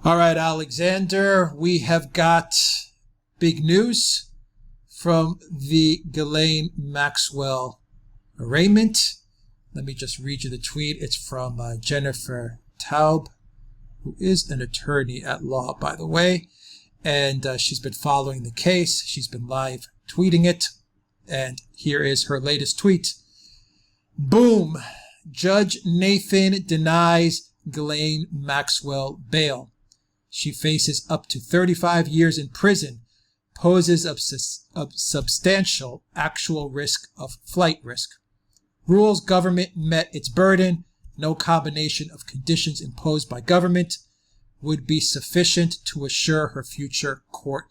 All right, Alexander, we have got big news from the Ghislaine Maxwell arraignment. Let me just read you the tweet. It's from Jennifer Taub, who is an attorney at law, by the way. And she's been following the case. She's been live tweeting it. And here is her latest tweet. Boom. Judge Nathan denies Ghislaine Maxwell bail. She faces up to 35 years in prison, poses a substantial actual risk of flight risk. Rules government met its burden. No combination of conditions imposed by government would be sufficient to assure her future court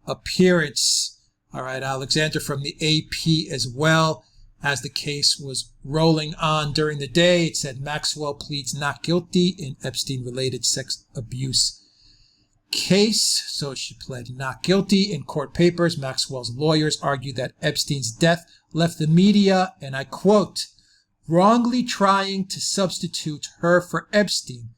appearance. All right, Alexander, from the AP as well. As the case was rolling on during the day, it said Maxwell pleads not guilty in Epstein-related sex abuse case. So she pled not guilty. In court papers, Maxwell's lawyers argued that Epstein's death left the media, and I quote, wrongly trying to substitute her for Epstein,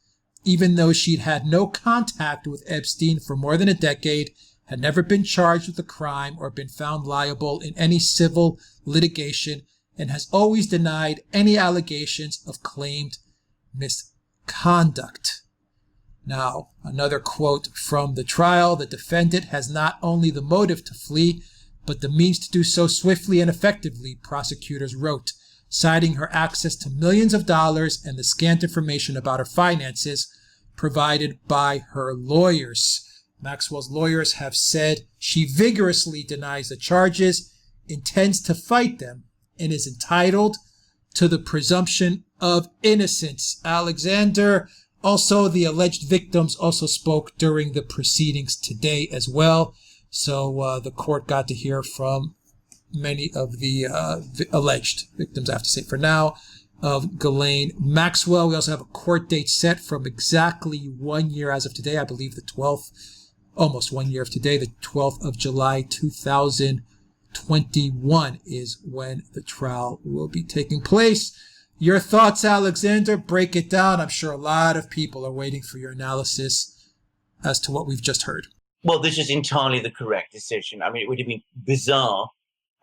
even though she'd had no contact with Epstein for more than a decade, had never been charged with a crime or been found liable in any civil litigation, and has always denied any allegations of claimed misconduct. Now, another quote from the trial. The defendant has not only the motive to flee, but the means to do so swiftly and effectively, prosecutors wrote, citing her access to millions of dollars and the scant information about her finances provided by her lawyers. Maxwell's lawyers have said she vigorously denies the charges, intends to fight them, and is entitled to the presumption of innocence. Alexander, also the alleged victims also spoke during the proceedings today as well. So the court got to hear from many of the alleged victims, I have to say for now, of Ghislaine Maxwell. We also have a court date set from exactly 1 year as of today, I believe the 12th, almost 1 year of today, the 12th of July 2021 is when the trial will be taking place. Your thoughts, Alexander? Break it down. I'm sure a lot of people are waiting for your analysis as to what we've just heard. Well, this is entirely the correct decision. I mean, it would have been bizarre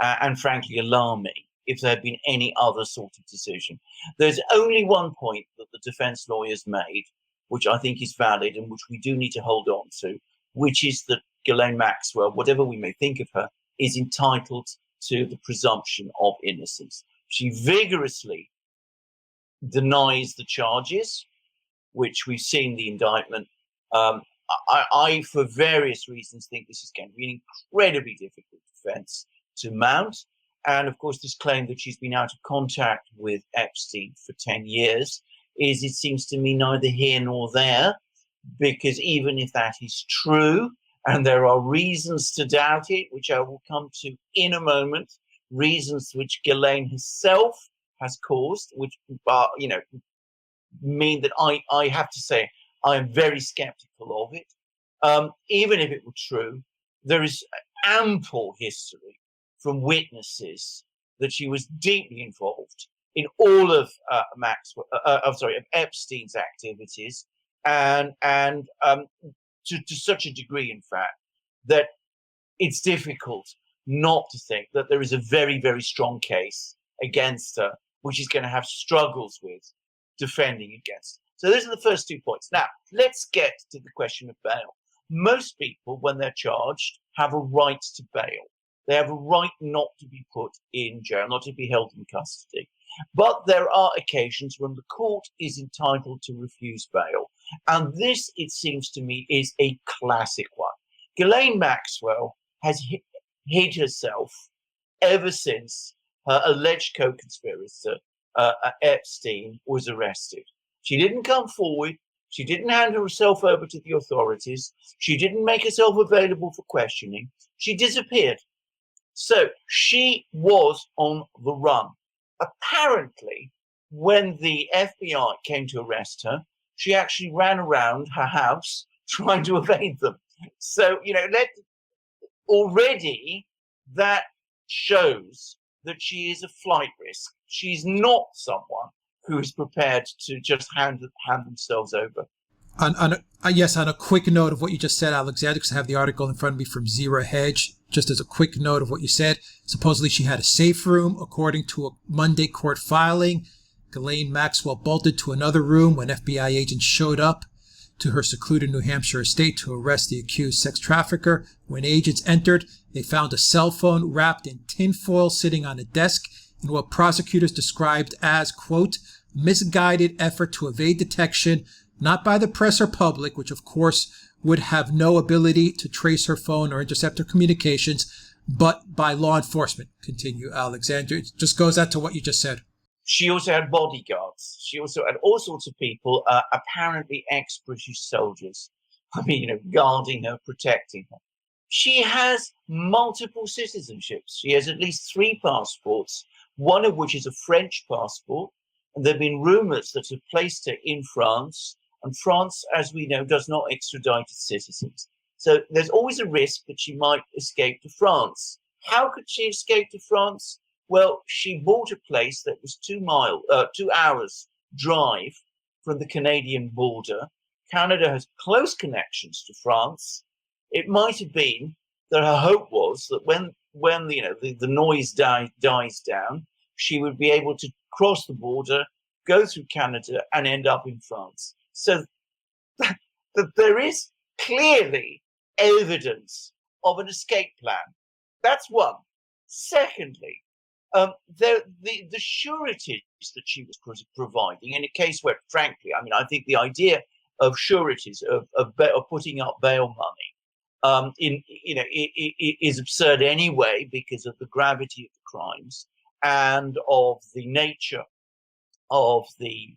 and frankly alarming if there had been any other sort of decision. There's only one point that the defense lawyers made, which I think is valid and which we do need to hold on to, which is that Ghislaine Maxwell, whatever we may think of her, is entitled to the presumption of innocence. She vigorously denies the charges, which we've seen the indictment. I, for various reasons, think this is going to be an incredibly difficult defense to mount. And of course, this claim that she's been out of contact with Epstein for 10 years is, it seems to me, neither here nor there, because even if that is true, and there are reasons to doubt it, which I will come to in a moment, reasons which Ghislaine herself has caused, which mean that I have to say I am very skeptical of it. Even if it were true, there is ample history from witnesses that she was deeply involved in all of of Epstein's activities, and to such a degree, in fact, that it's difficult not to think that there is a very, very strong case against her, which is going to have struggles with defending against. So those are the first 2 points. Now, let's get to the question of bail. Most people, when they're charged, have a right to bail. They have a right not to be put in jail, not to be held in custody. But there are occasions when the court is entitled to refuse bail. And this, it seems to me, is a classic one. Ghislaine Maxwell has hid herself ever since her alleged co-conspirator, Epstein, was arrested. She didn't come forward. She didn't hand herself over to the authorities. She didn't make herself available for questioning. She disappeared. So she was on the run. Apparently, when the FBI came to arrest her, she actually ran around her house trying to evade them. So, already that shows that she is a flight risk. She's not someone who is prepared to just hand themselves over. Yes, on a quick note of what you just said, Alexander, because I have the article in front of me from Zero Hedge. Just as a quick note of what you said, supposedly she had a safe room. According to a Monday court filing, Ghislaine Maxwell bolted to another room when FBI agents showed up to her secluded New Hampshire estate to arrest the accused sex trafficker. When agents entered, they found a cell phone wrapped in tinfoil sitting on a desk in what prosecutors described as, quote, misguided effort to evade detection, not by the press or public, which of course would have no ability to trace her phone or intercept her communications, but by law enforcement. Continue, Alexander. It just goes out to what you just said. She also had bodyguards. She also had all sorts of people, apparently ex-British soldiers, guarding her, protecting her. She has multiple citizenships. She has at least 3 passports, one of which is a French passport. And there have been rumors that have placed her in France. And France, as we know, does not extradite its citizens. So there's always a risk that she might escape to France. How could she escape to France? Well, she bought a place that was 2 hours drive from the Canadian border. Canada has close connections to France. It might have been that her hope was that when the noise dies down, she would be able to cross the border, go through Canada, and end up in France. So that there is clearly evidence of an escape plan. That's one. Secondly, the sureties that she was providing in a case where, frankly, I think the idea of sureties of putting up bail money is absurd anyway because of the gravity of the crimes and of the nature of the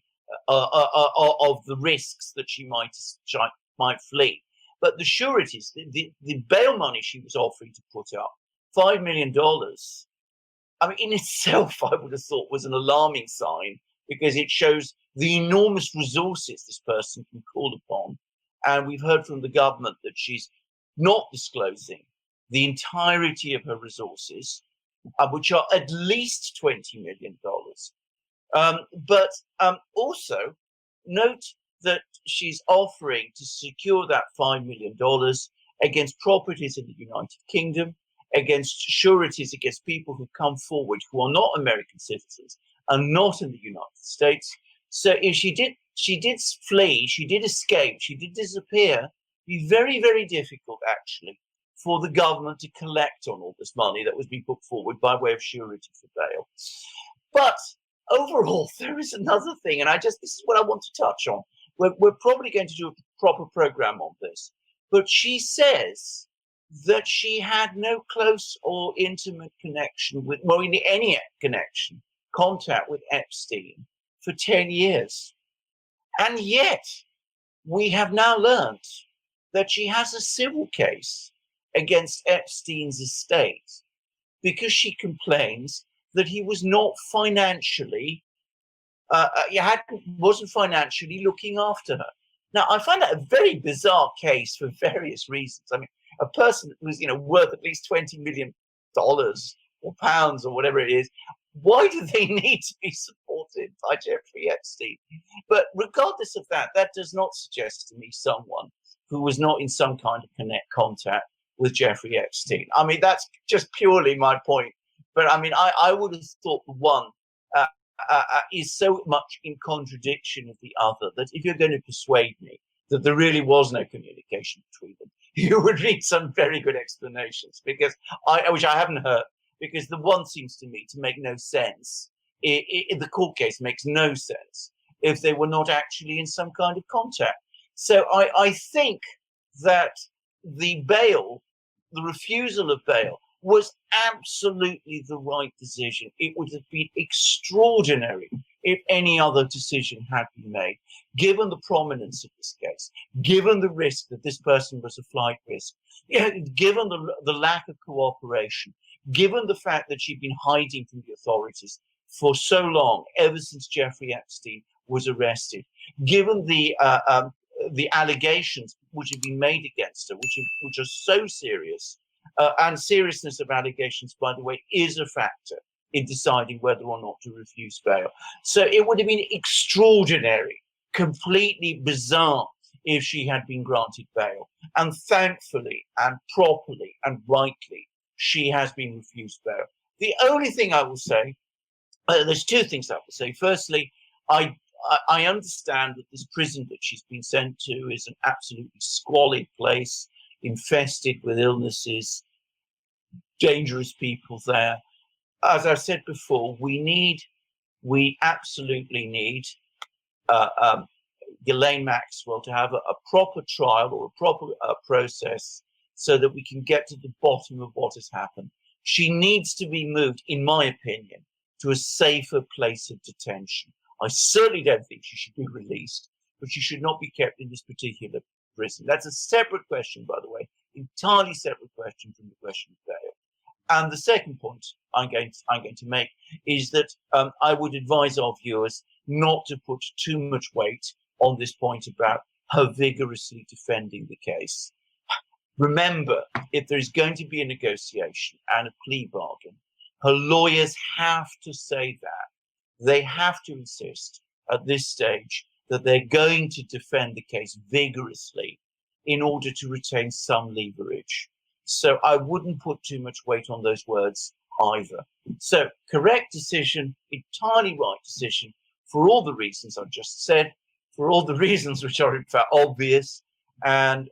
risks that she might flee. But the sureties, the bail money she was offering to put up, $5 million, in itself, I would have thought was an alarming sign because it shows the enormous resources this person can call upon. And we've heard from the government that she's not disclosing the entirety of her resources, which are at least $20 million. But also note that she's offering to secure that $5 million against properties in the United Kingdom, against sureties against people who come forward who are not American citizens and not in the United States. So if she did flee, she did escape, she did disappear, it'd be very, very difficult actually for the government to collect on all this money that was being put forward by way of surety for bail. But overall, there is another thing, and this is what I want to touch on. We're probably going to do a proper program on this, but she says that she had no close or intimate connection with, any contact with Epstein for 10 years. And yet, we have now learned that she has a civil case against Epstein's estate because she complains that he was not financially, wasn't financially looking after her. Now, I find that a very bizarre case for various reasons. A person that was, worth at least $20 million or pounds or whatever it is, why do they need to be supported by Jeffrey Epstein? But regardless of that, that does not suggest to me someone who was not in some kind of contact with Jeffrey Epstein. That's just purely my point. But I would have thought the one is so much in contradiction of the other that if you're going to persuade me that there really was no communication between them, you would need some very good explanations, which I haven't heard, because the one seems to me to make no sense. The court case makes no sense if they were not actually in some kind of contact. So I think that the refusal of bail was absolutely the right decision. It would have been extraordinary if any other decision had been made, given the prominence of this case, given the risk that this person was a flight risk, given the lack of cooperation, given the fact that she'd been hiding from the authorities for so long, ever since Jeffrey Epstein was arrested, given the allegations which have been made against her, which are so serious. And seriousness of allegations, by the way, is a factor in deciding whether or not to refuse bail. So it would have been extraordinary, completely bizarre, if she had been granted bail. And thankfully and properly and rightly, she has been refused bail. The only thing I will say, there's two things I will say. Firstly, I understand that this prison that she's been sent to is an absolutely squalid place, infested with illnesses, dangerous people there. As I said before, we absolutely need Ghislaine Maxwell to have a proper trial or a proper process so that we can get to the bottom of what has happened. She needs to be moved, in my opinion, to a safer place of detention. I certainly don't think she should be released, but she should not be kept in this particular prison. That's a separate question, by the way, entirely separate question from the question of bail. And the second point I'm going to make is that I would advise our viewers not to put too much weight on this point about her vigorously defending the case. Remember, if there's going to be a negotiation and a plea bargain, her lawyers have to say that. They have to insist at this stage that they're going to defend the case vigorously in order to retain some leverage. So I wouldn't put too much weight on those words either. So correct decision, entirely right decision, for all the reasons I've just said, for all the reasons which are in fact obvious, and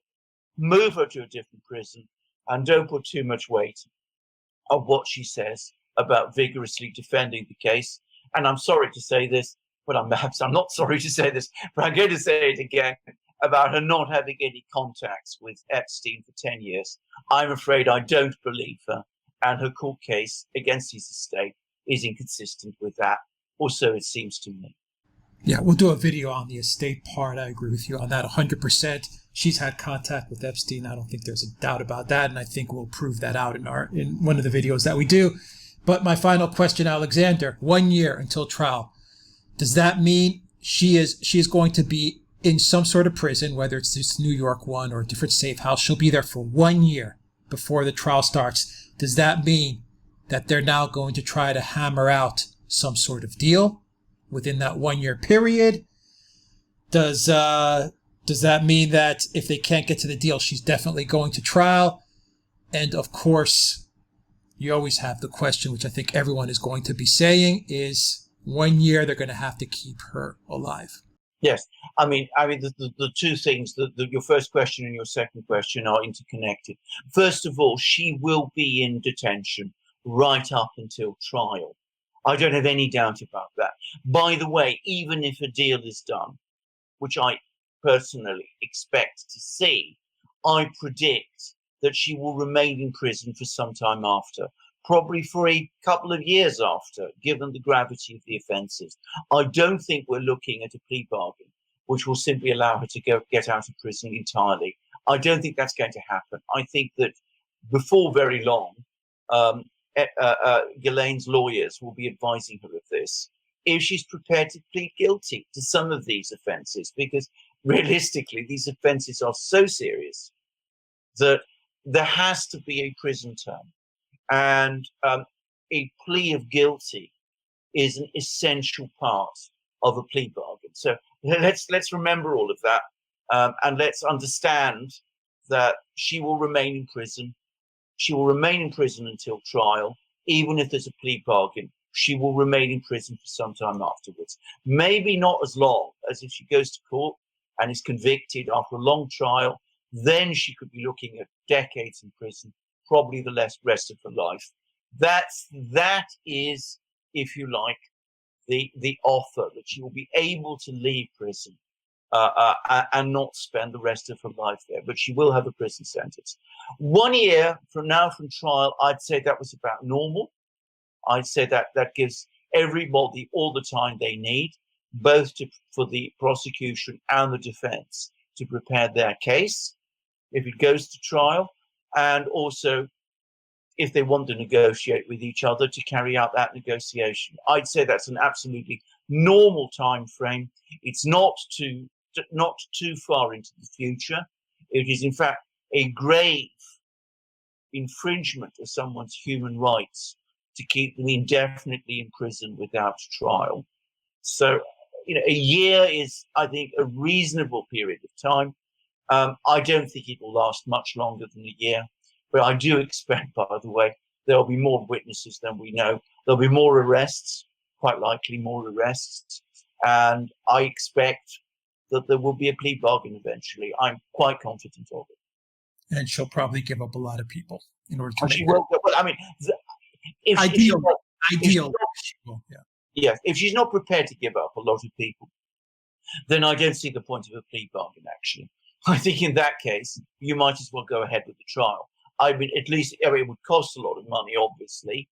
move her to a different prison and don't put too much weight on what she says about vigorously defending the case. And I'm sorry to say this, but I'm not sorry to say this, but I'm going to say it again about her not having any contacts with Epstein for 10 years. I'm afraid I don't believe her, and her court case against his estate is inconsistent with that, or so it seems to me. Yeah, we'll do a video on the estate part. I agree with you on that 100%. She's had contact with Epstein. I don't think there's a doubt about that, and I think we'll prove that out in one of the videos that we do. But my final question, Alexander, 1 year until trial. Does that mean she is going to be in some sort of prison, whether it's this New York one or a different safe house? She'll be there for 1 year before the trial starts. Does that mean that they're now going to try to hammer out some sort of deal within that 1 year period? Does that mean that if they can't get to the deal, she's definitely going to trial? And of course, you always have the question, which I think everyone is going to be saying, is 1 year they're going to have to keep her alive. Yes, I mean, the two things, your first question and your second question are interconnected. First of all, she will be in detention right up until trial. I don't have any doubt about that. By the way, even if a deal is done, which I personally expect to see, I predict that she will remain in prison for some time after, probably for a couple of years after, given the gravity of the offences. I don't think we're looking at a plea bargain which will simply allow her to get out of prison entirely. I don't think that's going to happen. I think that before very long, Ghislaine's lawyers will be advising her of this if she's prepared to plead guilty to some of these offences, because realistically, these offences are so serious that there has to be a prison term. And a plea of guilty is an essential part of a plea bargain. So let's remember all of that, and let's understand that she will remain in prison. She will remain in prison until trial. Even if there's a plea bargain, she will remain in prison for some time afterwards. Maybe not as long as if she goes to court and is convicted after a long trial. Then she could be looking at decades in prison, probably the rest of her life. That is, if you like, the offer, that she will be able to leave prison and not spend the rest of her life there, but she will have a prison sentence. 1 year from now from trial, I'd say that was about normal. I'd say that gives everybody all the time they need, both for the prosecution and the defense to prepare their case if it goes to trial, and also if they want to negotiate with each other, to carry out that negotiation. I'd say that's an absolutely normal time frame. It's not too far into the future. It is, in fact, a grave infringement of someone's human rights to keep them indefinitely in prison without trial. So, a year is, I think, a reasonable period of time. I don't think it will last much longer than a year, but I do expect, by the way, there'll be more witnesses than we know. There'll be more arrests, quite likely more arrests, and I expect that there will be a plea bargain eventually. I'm quite confident of it. And she'll probably give up a lot of people in order to. She will. Well, I mean, if ideal. If she's not prepared to give up a lot of people, then I don't see the point of a plea bargain, actually. I think in that case, you might as well go ahead with the trial. I mean, at least it would cost a lot of money, obviously,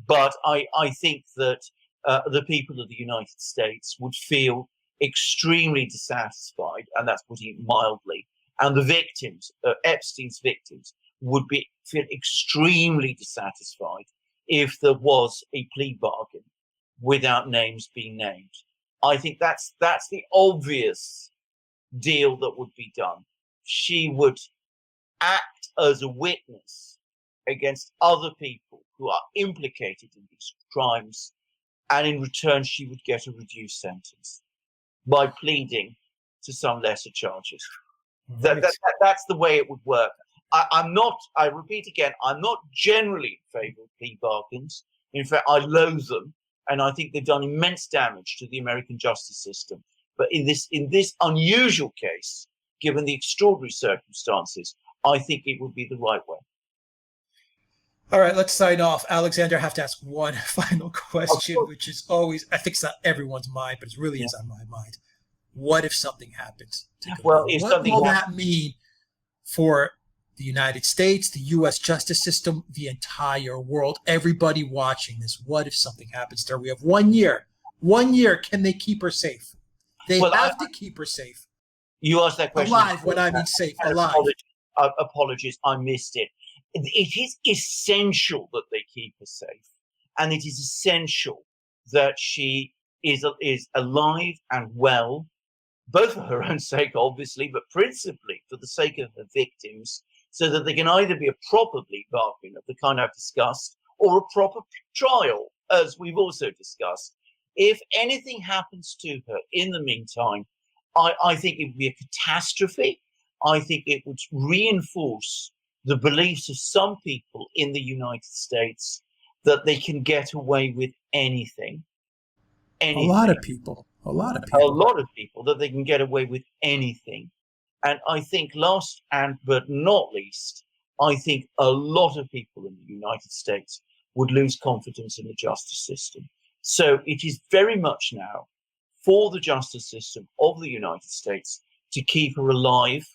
but I think that the people of the United States would feel extremely dissatisfied, and that's putting it mildly. And the victims, Epstein's victims, would feel extremely dissatisfied if there was a plea bargain without names being named. I think that's the obvious deal that would be done. She would act as a witness against other people who are implicated in these crimes, and in return she would get a reduced sentence by pleading to some lesser charges. Right. That's the way it would work. I repeat again, I'm not generally in favor of plea bargains. In fact, I loathe them, and I think they've done immense damage to the American justice system. But in this unusual case, given the extraordinary circumstances, I think it would be the right way. All right, let's sign off. Alexander, I have to ask one final question, which is always, I think it's on everyone's mind, but it really is on my mind. What if something happens? What will that mean for the United States, the U.S. justice system, the entire world, everybody watching this? What if something happens to her? We have 1 year. 1 year. Can they keep her safe? They have to keep her safe. You asked that question. Alive, when I mean safe, alive. Apologies, I missed it. It is essential that they keep her safe. And it is essential that she is alive and well, both for her own sake, obviously, but principally for the sake of her victims, so that they can either be a proper plea bargain of the kind I've discussed, or a proper trial, as we've also discussed. If anything happens to her in the meantime, I think it would be a catastrophe. I think it would reinforce the beliefs of some people in the United States that they can get away with anything. A lot of people that they can get away with anything. And I think last but not least, I think a lot of people in the United States would lose confidence in the justice system. So it is very much now for the justice system of the United States to keep her alive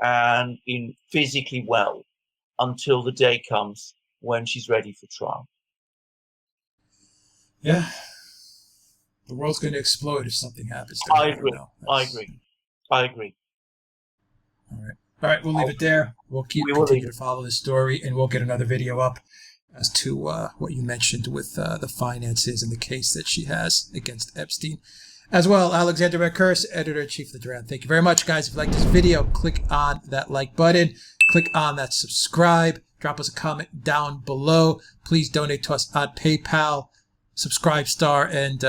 and in physically well until the day comes when she's ready for trial. Yeah. The world's going to explode if something happens to her. I agree. All right, we'll leave it there. We'll continue to follow this story, and we'll get another video up as to what you mentioned with the finances and the case that she has against Epstein. As well, Alexander Mercouris, Editor-in-Chief of the Duran. Thank you very much, guys. If you like this video, click on that like button. Click on that subscribe. Drop us a comment down below. Please donate to us on PayPal, Subscribestar, and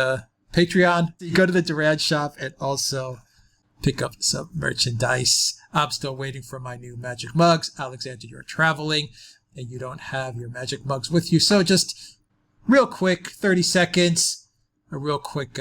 Patreon. You go to the Duran shop and also pick up some merchandise. I'm still waiting for my new magic mugs. Alexander, you're traveling and you don't have your magic mugs with you. So just real quick, 30 seconds, a real quick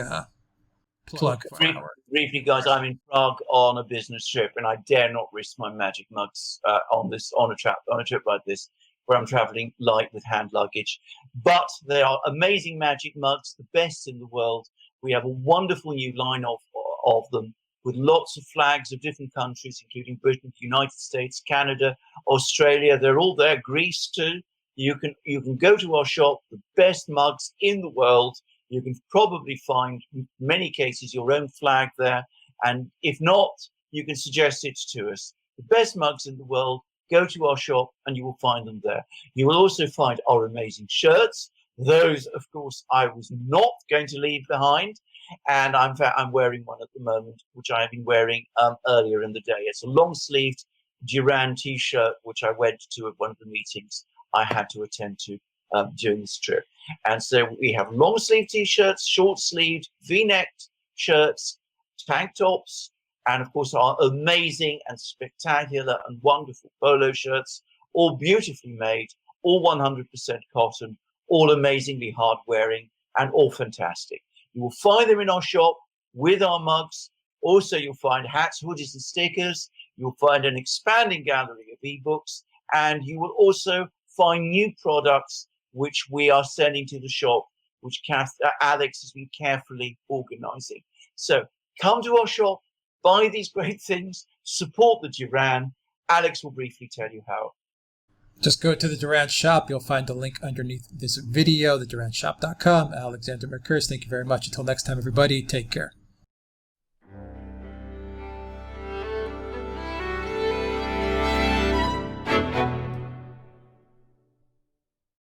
plug for briefly, guys, I'm in Prague on a business trip, and I dare not risk my magic mugs on a trip like this, where I'm traveling light with hand luggage. But they are amazing magic mugs, the best in the world. We have a wonderful new line of them with lots of flags of different countries, including Britain, the United States, Canada, Australia. They're all there. Greece too. You can go to our shop, the best mugs in the world. You can probably find, in many cases, your own flag there. And if not, you can suggest it to us. The best mugs in the world, go to our shop and you will find them there. You will also find our amazing shirts. Those, of course, I was not going to leave behind. And I'm wearing one at the moment, which I have been wearing earlier in the day. It's a long-sleeved Duran T-shirt, which I went to at one of the meetings I had to attend to during this trip. And so we have long sleeve T-shirts, short sleeved, V-necked shirts, tank tops, and of course our amazing and spectacular and wonderful polo shirts, all beautifully made, all 100% cotton, all amazingly hard wearing, and all fantastic. You will find them in our shop with our mugs. Also, you'll find hats, hoodies, and stickers. You'll find an expanding gallery of ebooks, and you will also find new products which we are sending to the shop, which Alex has been carefully organizing. So come to our shop, buy these great things, support the Duran. Alex will briefly tell you how. Just go to the Duran shop. You'll find the link underneath this video, theduranshop.com. Alexander Mercouris, thank you very much. Until next time, everybody, take care.